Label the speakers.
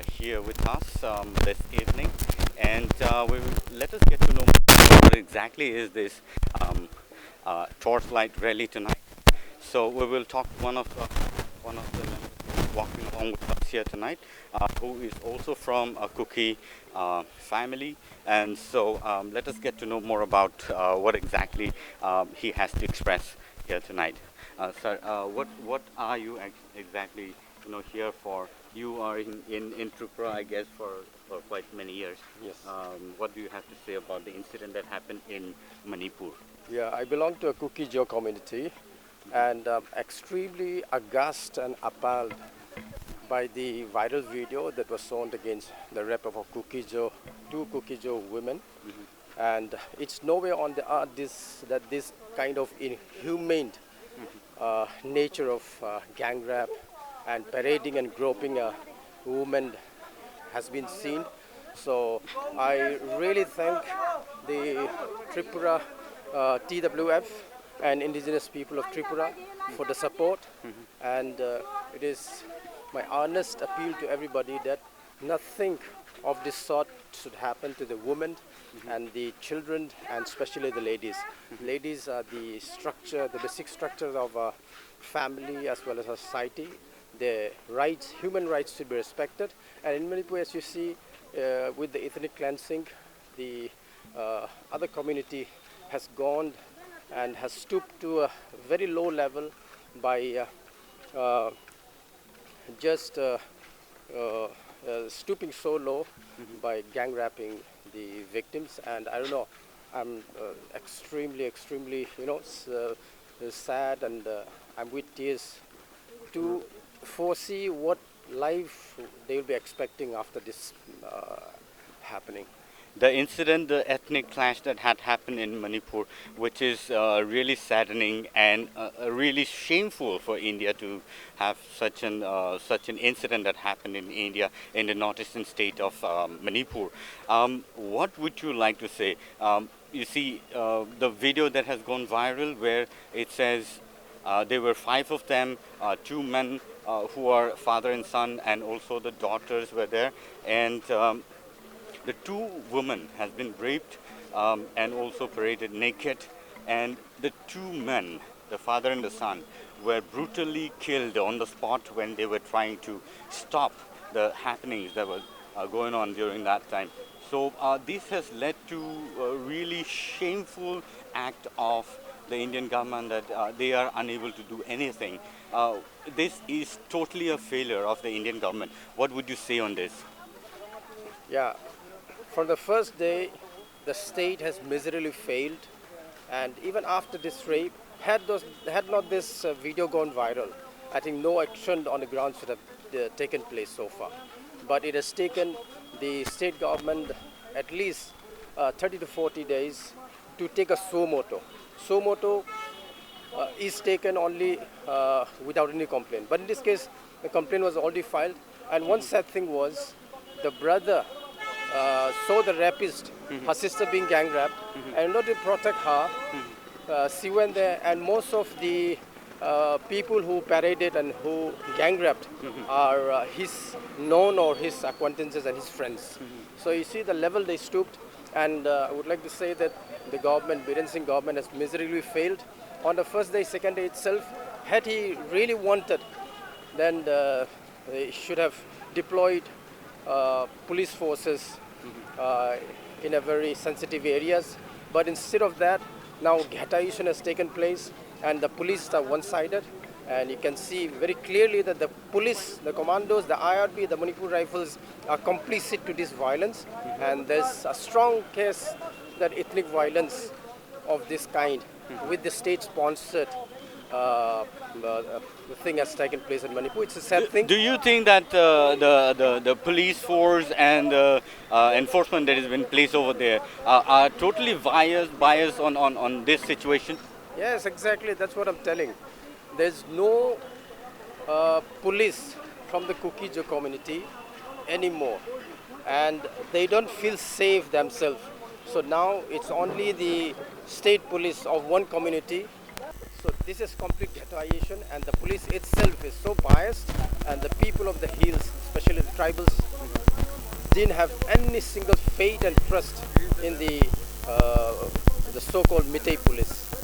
Speaker 1: here with us this evening, and let us get to know what exactly is this torchlight rally tonight. So we will talk to one of the members walking along with us here tonight, who is also from a Kuki family, and so let us get to know more about what exactly he has to express here tonight. Sir, what are you exactly here for? You are in TIPRA, I guess, for quite many years.
Speaker 2: Yes.
Speaker 1: What do you have to say about the incident that happened in Manipur?
Speaker 2: Yeah, I belong to a Kuki-Jo community, and I'm extremely aghast and appalled by the viral video that was shown against the rape of a Kuki-Jo, two Kuki-Jo women. And it's nowhere on the earth that this kind of inhumane nature of gang rape and parading and groping a woman has been seen. So I really thank the Tripura TWF and indigenous people of Tripura for the support, and it is my earnest appeal to everybody that nothing of this sort should happen to the women and the children, and especially the ladies. Ladies are the structure, the basic structure of a family as well as a society. Their rights, human rights, should be respected. And in Manipur, as you see, with the ethnic cleansing, the other community has gone and has stooped to a very low level by stooping so low by gang raping the victims. And I don't know, I'm extremely, sad, and I'm with tears to foresee what life they will be expecting after this happening.
Speaker 1: The incident, the ethnic clash that had happened in Manipur, which is really saddening and really shameful for India to have such an incident that happened in India, in the northeastern state of Manipur. What would you like to say? You see the video that has gone viral where it says there were 5 of them, 2 men who are father and son, and also the daughters were there, and the 2 women has been raped and also paraded naked, and the 2 men, the father and the son, were brutally killed on the spot when they were trying to stop the happenings that were going on during that time. So this has led to a really shameful act of the Indian government, that they are unable to do anything. This is totally a failure of the Indian government. What would you say on this?
Speaker 2: Yeah. From the first day, the state has miserably failed, and even after this rape, had not this video gone viral, I think no action on the ground should have taken place so far. But it has taken the state government at least 30 to 40 days to take a suo motu. Suo motu is taken only without any complaint. But in this case, the complaint was already filed, and one sad thing was the brother saw the rapist, her sister being gang raped, and in order to protect her, she went there, and most of the people who paraded and who gang raped are his known or his acquaintances and his friends. So you see the level they stooped, and I would like to say that the government, Biren Singh government, has miserably failed. On the first day, second day itself, had he really wanted, then they should have deployed police forces in a very sensitive areas. But instead of that, now ghettoization has taken place, and the police are one-sided, and you can see very clearly that the police, the commandos, the IRP, the Manipur Rifles are complicit to this violence, and there's a strong case that ethnic violence of this kind with the state-sponsored the thing has taken place in Manipur. It's a sad thing.
Speaker 1: Do you think that the police force and the enforcement that has been placed over there are totally biased on this situation?
Speaker 2: Yes, exactly. That's what I'm telling. There's no police from the Kuki-Jo community anymore, and they don't feel safe themselves. So now it's only the state police of one community. So this is complete ghettoization, and the police itself is so biased, and the people of the hills, especially the tribals, didn't have any single faith and trust in the so-called Meitei police.